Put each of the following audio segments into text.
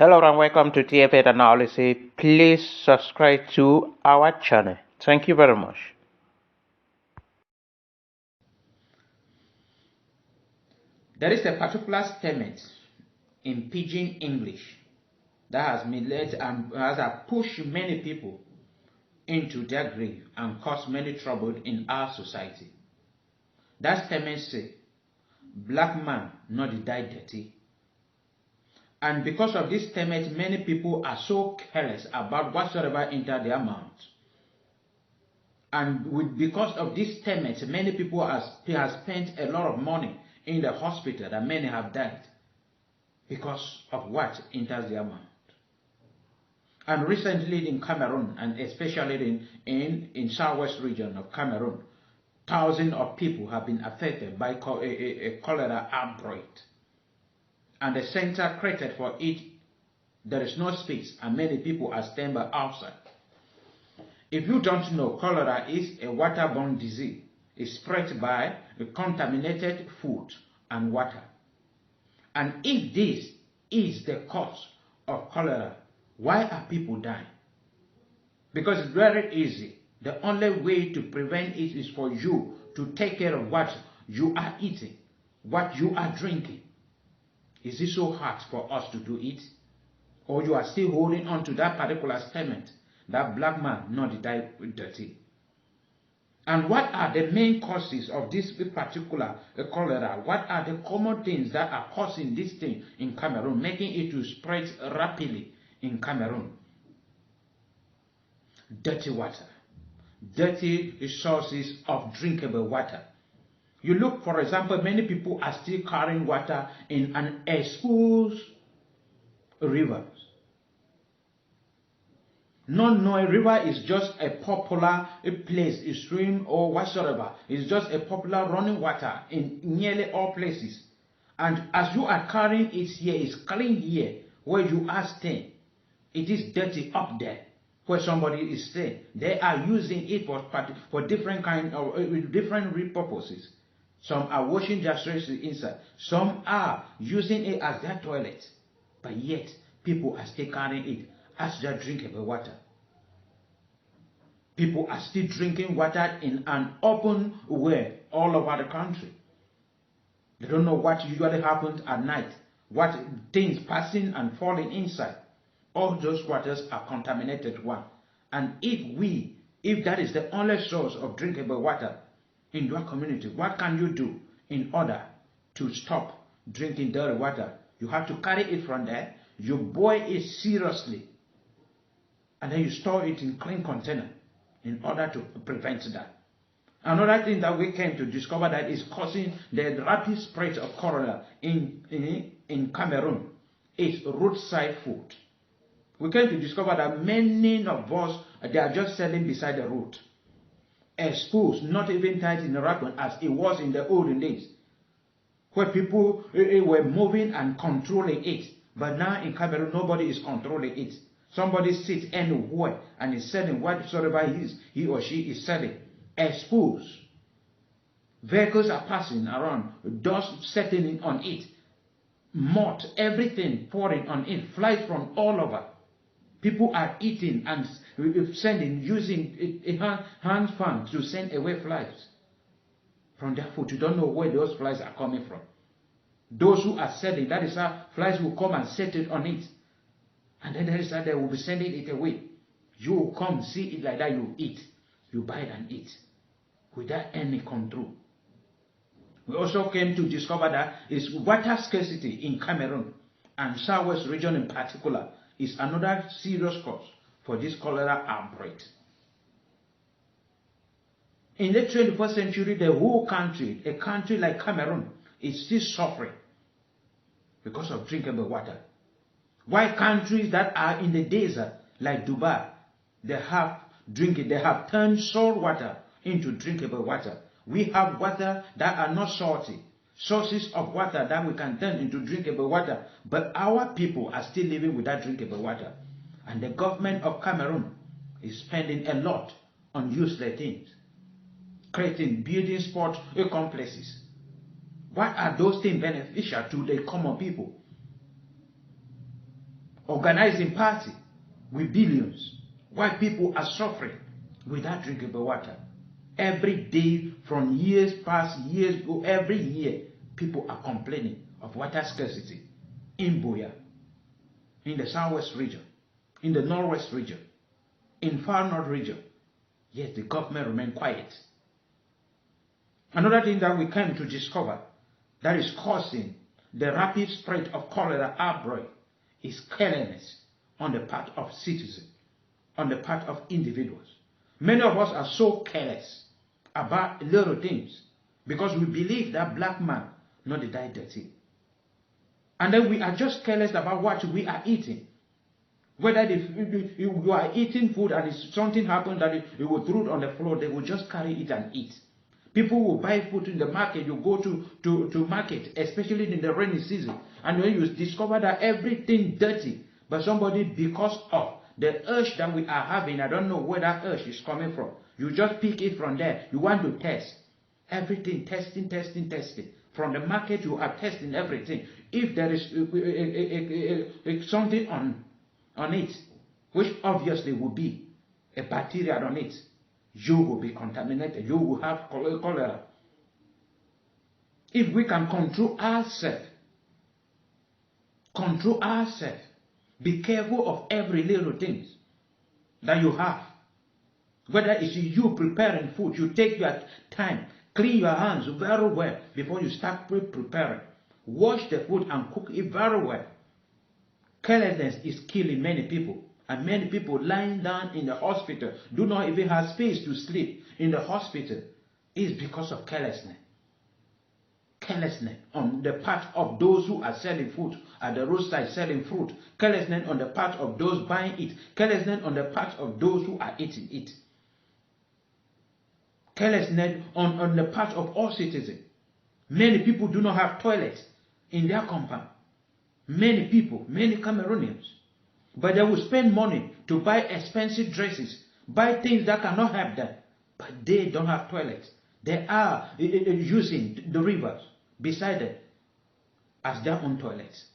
Hello and welcome to TFA Analysis. Please subscribe to our channel. Thank you very much. There is a particular statement in Pidgin English that has misled and has pushed many people into their grave and caused many trouble in our society. That statement says, "Black man not die dirty." And because of this statement, many people are so careless about whatsoever enter their mouth. And because of this statement, many people have spent a lot of money in the hospital, that many have died because of what enters their mouth. And recently in Cameroon, and especially in southwest region of Cameroon, thousands of people have been affected by a cholera outbreak. And the center created for it, there is no space, and many people are standing by outside. If you don't know, cholera is a waterborne disease. It's spread by contaminated food and water. And if this is the cause of cholera, why are people dying? Because it's very easy. The only way to prevent it is for you to take care of what you are eating, what you are drinking. Is it so hard for us to do it? Or you are still holding on to that particular statement, that black man not die dirty? And what are the main causes of this particular cholera? What are the common things that are causing this thing in Cameroon, making it to spread rapidly in Cameroon? Dirty water. Dirty sources of drinkable water. You look, for example, many people are still carrying water in an exposed river. Not knowing river is just a popular place, a stream or whatsoever. It's just a popular running water in nearly all places. And as you are carrying it here, it's clean here where you are staying. It is dirty up there where somebody is staying. They are using it for different kind of different purposes. Some are washing their dresses inside. Some are using it as their toilet. But yet, people are still carrying it as their drinkable water. People are still drinking water in an open way all over the country. They don't know what usually happens at night, what things passing and falling inside. All those waters are contaminated one. And if that is the only source of drinkable water in your community, what can you do in order to stop drinking dirty water? You have to carry it from there, you boil it seriously, and then you store it in clean container in order to prevent that. Another thing that we came to discover that is causing the rapid spread of cholera in Cameroon is roadside food. We came to discover that many of us, they are just selling beside the road, exposed, not even tied in a wrapper as it was in the olden days, where people were moving and controlling it. But now in Cameroon, nobody is controlling it. Somebody sits anywhere and is selling whatsoever he or she is selling. Exposed. Vehicles are passing around, dust settling on it, mud, everything pouring on it, flies from all over. People are eating and using a hand fan to send away flies from their food. You don't know where those flies are coming from. Those who are selling, that is how flies will come and settle on it. And then there is how they will be sending it away. You will come, see it like that, you eat. You buy it and eat without any control. We also came to discover that is water scarcity in Cameroon and southwest region in particular is another serious cause for this cholera outbreak. In the 21st century, the whole country, a country like Cameroon, is still suffering because of drinkable water. While countries that are in the desert, like Dubai, they have turned salt water into drinkable water. We have water that are not salty, sources of water that we can turn into drinkable water. But our people are still living without drinkable water. And the government of Cameroon is spending a lot on useless things, building sport complexes. Why are those things beneficial to the common people? organizing party with billions, while people are suffering without drinkable water. Every day from years past, years ago, every year, people are complaining of water scarcity in Boya, in the southwest region, in the northwest region, in far north region. Yet the government remain quiet. Another thing that we came to discover that is causing the rapid spread of cholera outbreak is carelessness on the part of citizens, on the part of individuals. Many of us are so careless about little things because we believe that black man not the die dirty. And then we are just careless about what we are eating. Whether you are eating food and if something happens that it will throw it on the floor, they will just carry it and eat. People will buy food in the market. You go to market, especially in the rainy season, and when you discover that everything dirty, but somebody, because of the urge that we are having, I don't know where that urge is coming from. You just pick it from there. You want to test. Everything, testing. From the market, you are testing everything. If there is something on it, which obviously will be a bacteria on it, you will be contaminated. You will have cholera. If we can control ourselves, be careful of every little thing that you have. Whether it's you preparing food, you take your time, clean your hands very well before you start preparing. Wash the food and cook it very well. Carelessness is killing many people. And many people lying down in the hospital do not even have space to sleep in the hospital. Is because of carelessness. Carelessness on the part of those who are selling food at the roadside selling fruit. Carelessness on the part of those buying it. Carelessness on the part of those who are eating it. Carelessness on the part of all citizens. Many people do not have toilets in their compound. Many people, many Cameroonians. But they will spend money to buy expensive dresses, buy things that cannot help them. But they don't have toilets. They are using the rivers beside them as their own toilets.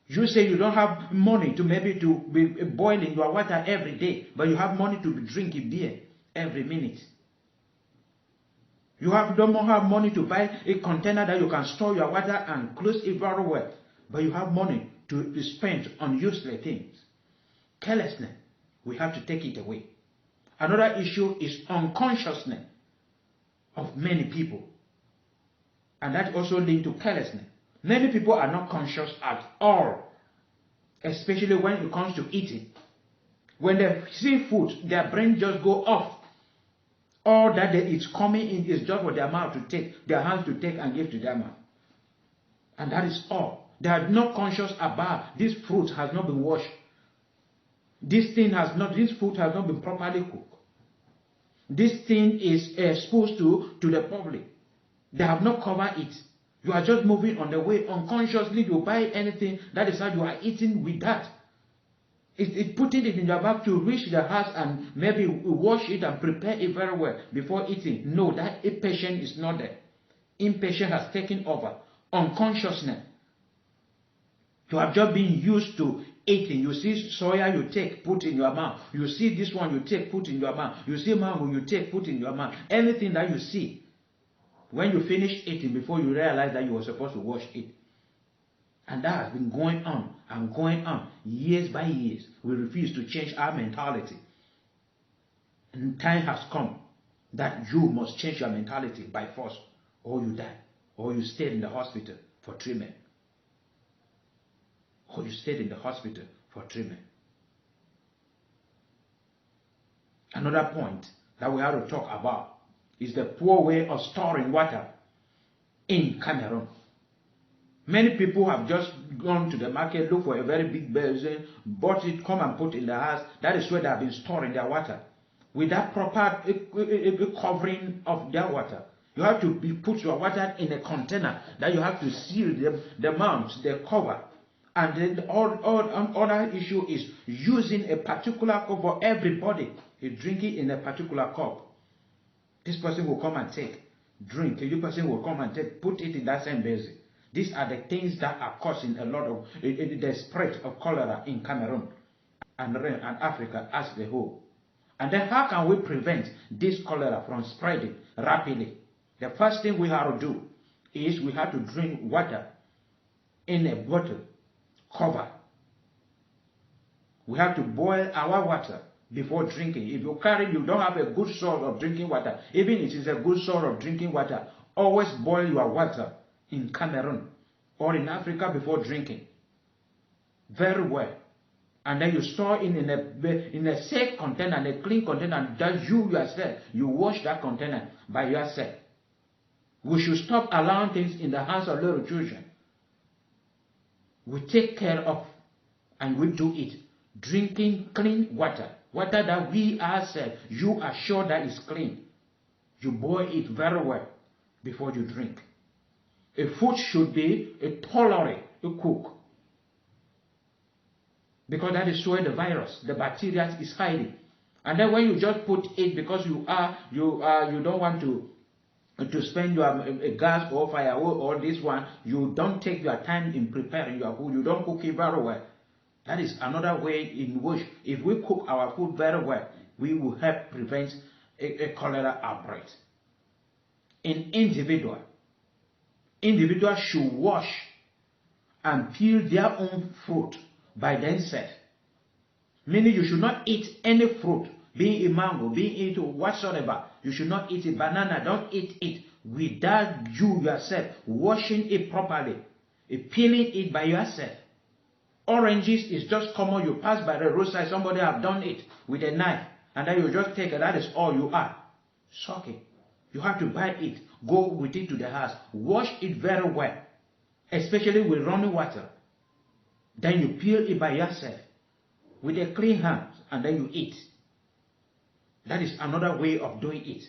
You say you don't have money to maybe to be boiling your water every day, but you have money to be drinking beer every minute. You don't have money to buy a container that you can store your water and close it very well, but you have money to spend on useless things. Carelessness, we have to take it away. Another issue is unconsciousness of many people, and that also leads to carelessness. Many people are not conscious at all, especially when it comes to eating. When they see food, their brain just go off. All that is coming in is just for their mouth to take, their hands to take and give to their mouth. And that is all. They are not conscious about this fruit has not been washed. This fruit has not been properly cooked. This thing is exposed to the public. They have not covered it. You are just moving on the way. Unconsciously, you buy anything. That is how you are eating with that. It's putting it in your bag to reach the house and maybe wash it and prepare it very well before eating. No, that impatience is not there. Impatience has taken over. Unconsciousness. You have just been used to eating. You see soya, you take, put in your mouth. You see this one, you take, put in your mouth. You see mango, you take, put in your mouth. Anything that you see, when you finish eating, before you realize that you were supposed to wash it. And that has been going on and going on years by years. We refuse to change our mentality. And time has come that you must change your mentality by force, or you die, or you stay in the hospital for treatment. Or you stayed in the hospital for treatment. Another point that we have to talk about is the poor way of storing water in Cameroon. Many people have just gone to the market, look for a very big basin, bought it, come and put in the house. That is where they have been storing their water. With that proper covering of their water. You have to put your water in a container that you have to seal the mouth, the cover. And then the other issue is using a particular cup for everybody. You drink it in a particular cup. This person will come and take, drink. The person will come and take, put it in that same basin. These are the things that are causing a lot of the spread of cholera in Cameroon and Africa as a whole. And then how can we prevent this cholera from spreading rapidly? The first thing we have to do is we have to drink water in a bottle cover. We have to boil our water before drinking. If you don't have a good source of drinking water, even if it is a good source of drinking water, always boil your water in Cameroon or in Africa before drinking. Very well. And then you store it in a safe container, a clean container, that you yourself, you wash that container by yourself. We should stop allowing things in the hands of little children. We take care of and we do it. Drinking clean water. Water that we ourselves, you are sure that is clean. You boil it very well before you drink. A food should be thoroughly cooked. Because that is where the virus, the bacteria is hiding. And then when you just put it because you don't want to spend your gas or firewood or this one, you don't take your time in preparing your food, you don't cook it very well. That is another way in which, if we cook our food very well, we will help prevent a cholera outbreak. Individuals should wash and peel their own fruit by themselves. Meaning you should not eat any fruit, being a mango, being it whatsoever. You should not eat a banana, don't eat it without you yourself washing it properly, peeling it by yourself. Oranges is just common, you pass by the roadside, somebody have done it with a knife, and then you just take it, that is all you are. Suck it. You have to buy it, go with it to the house, wash it very well, especially with running water. Then you peel it by yourself with a clean hand, and then you eat. That is another way of doing it.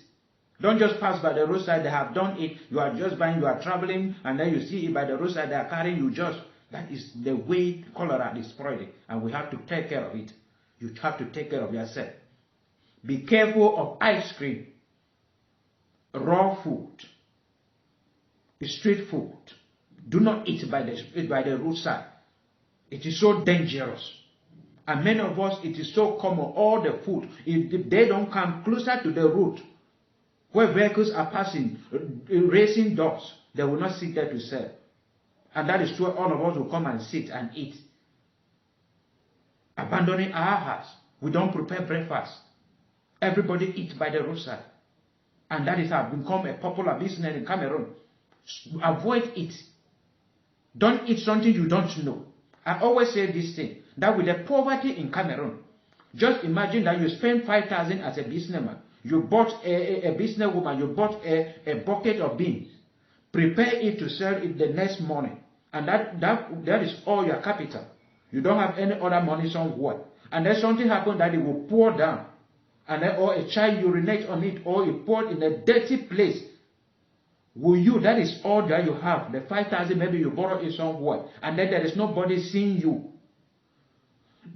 Don't just pass by the roadside, they have done it, you are just buying, you are traveling, and then you see it by the roadside, they are carrying you just. That is the way cholera is spreading, and we have to take care of it. You have to take care of yourself. Be careful of ice cream, raw food, street food. Do not eat by the roadside. It is so dangerous. And many of us, it is so common, all the food, if they don't come closer to the road, where vehicles are passing, racing dogs, they will not sit there to sell. And that is where all of us will come and sit and eat. Abandoning our house. We don't prepare breakfast. Everybody eats by the roadside. And that has become a popular business in Cameroon. Avoid it. Don't eat something you don't know. I always say this thing, that with the poverty in Cameroon, just imagine that you spend 5,000 as a businessman. You bought a businesswoman, you bought a bucket of beans. Prepare it to sell it the next morning. And that is all your capital. You don't have any other money somewhere. And then something happened that it will pour down. And then, or a child urinates on it, or it poured in a dirty place. Will you, that is all that you have. The 5,000, maybe you borrow it somewhere. And then there is nobody seeing you.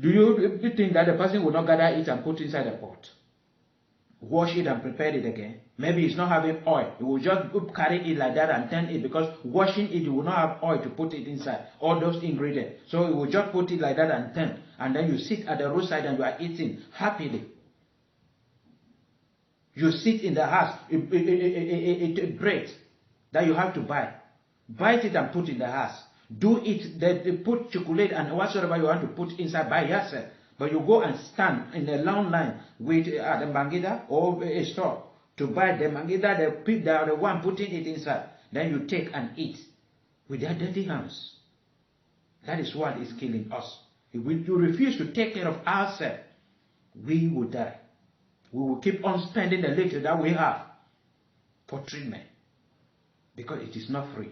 Do you think that the person will not gather it and put it inside the pot? Wash it and prepare it again. Maybe it's not having oil. You will just carry it like that and turn it, because washing it, you will not have oil to put it inside. All those ingredients. So you will just put it like that and turn. And then you sit at the roadside and you are eating happily. You sit in the house, bread that you have to buy. Buy it and put in the house. Do it, they put chocolate and whatsoever you want to put inside by yourself. But you go and stand in a long line with the mangida or a store to buy the mangida, they are the one putting it inside. Then you take and eat with their dirty hands. That is what is killing us. If we refuse to take care of ourselves, we will die. We will keep on spending the little that we have for treatment, because it is not free.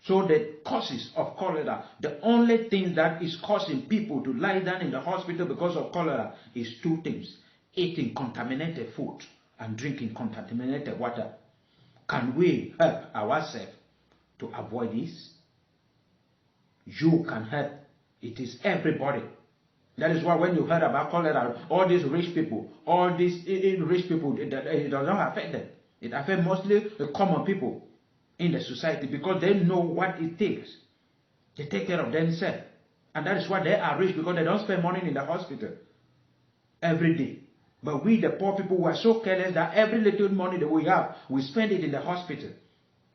So the causes of cholera, the only thing that is causing people to lie down in the hospital because of cholera is two things: eating contaminated food and drinking contaminated water. Can we help ourselves to avoid this? You can help. It is everybody. That is why when you heard about cholera, all these rich people, it does not affect them. It affects mostly the common people. in the society because they know what it takes. They take care of themselves. And that is why they are rich, because they don't spend money in the hospital every day. But we, the poor people, we are so careless that every little money that we have, we spend it in the hospital.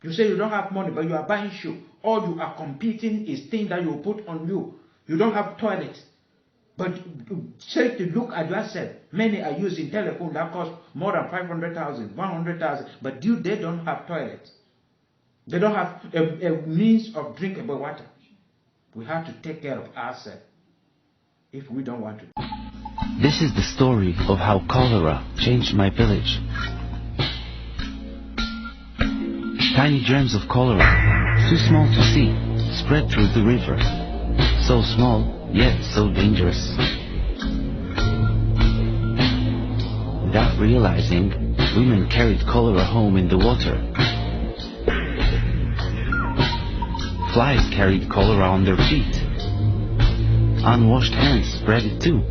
You say you don't have money, but you are buying shoe. All you are competing is things that you put on you. You don't have toilets. But take to look at yourself. Many are using telephone that cost more than 500,000, 100,000. But they don't have toilets. They don't have a means of drinkable water. We have to take care of ourselves if we don't want to. This is the story of how cholera changed my village. Tiny germs of cholera, too small to see, spread through the river. So small, yet so dangerous. Without realizing, women carried cholera home in the water. Flies carried cholera on their feet. Unwashed hands spread it too.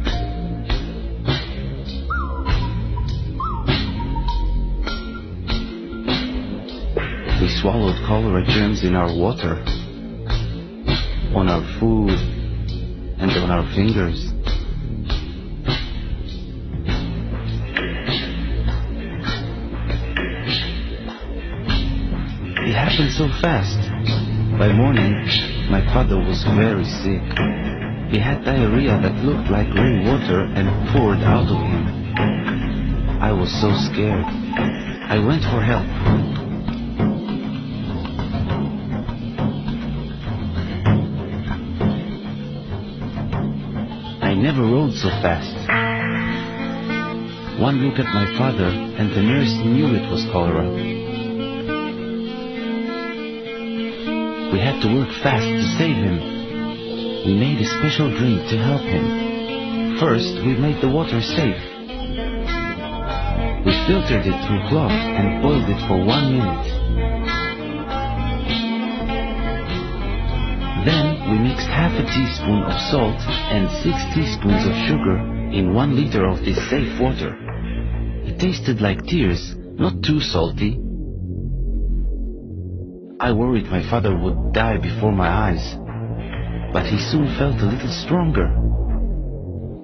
We swallowed cholera germs in our water, on our food, and on our fingers. It happened so fast. By morning, my father was very sick. He had diarrhea that looked like rainwater and poured out of him. I was so scared. I went for help. I never rode so fast. One look at my father and the nurse knew it was cholera. We had to work fast to save him. We made a special drink to help him. First, we made the water safe. We filtered it through cloth and boiled it for 1 minute. Then, we mixed half a teaspoon of salt and 6 teaspoons of sugar in 1 liter of this safe water. It tasted like tears, not too salty. I worried my father would die before my eyes, but he soon felt a little stronger.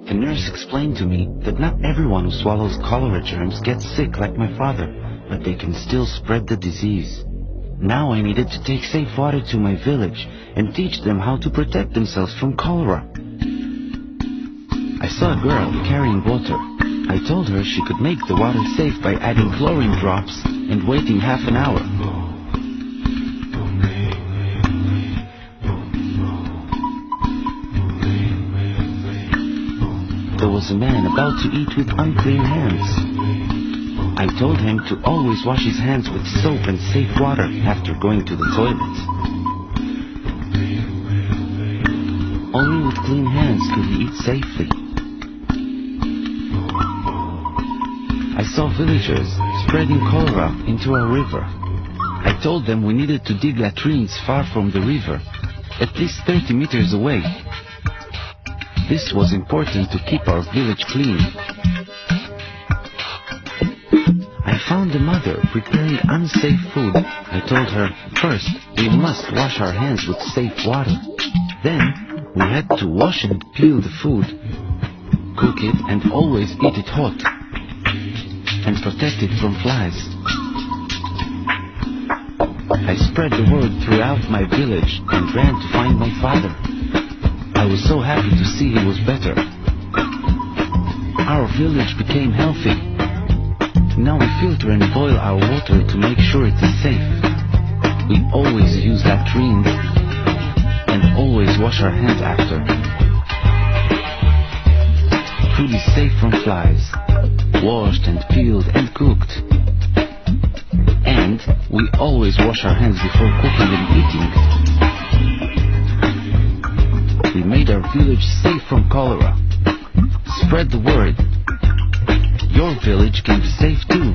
The nurse explained to me that not everyone who swallows cholera germs gets sick like my father, but they can still spread the disease. Now I needed to take safe water to my village and teach them how to protect themselves from cholera. I saw a girl carrying water. I told her she could make the water safe by adding chlorine drops and waiting half an hour. There was a man about to eat with unclean hands. I told him to always wash his hands with soap and safe water after going to the toilet. Only with clean hands could he eat safely. I saw villagers spreading cholera into our river. I told them we needed to dig latrines far from the river, at least 30 meters away. This was important to keep our village clean. I found a mother preparing unsafe food. I told her, first, we must wash our hands with safe water. Then, we had to wash and peel the food, cook it and always eat it hot, and protect it from flies. I spread the word throughout my village and ran to find my father. I was so happy to see he was better. Our village became healthy. Now we filter and boil our water to make sure it is safe. We always use latrines and always wash our hands after. Food is safe from flies, washed and peeled and cooked. And we always wash our hands before cooking and eating. We made our village safe from cholera. Spread the word. Your village can be safe too.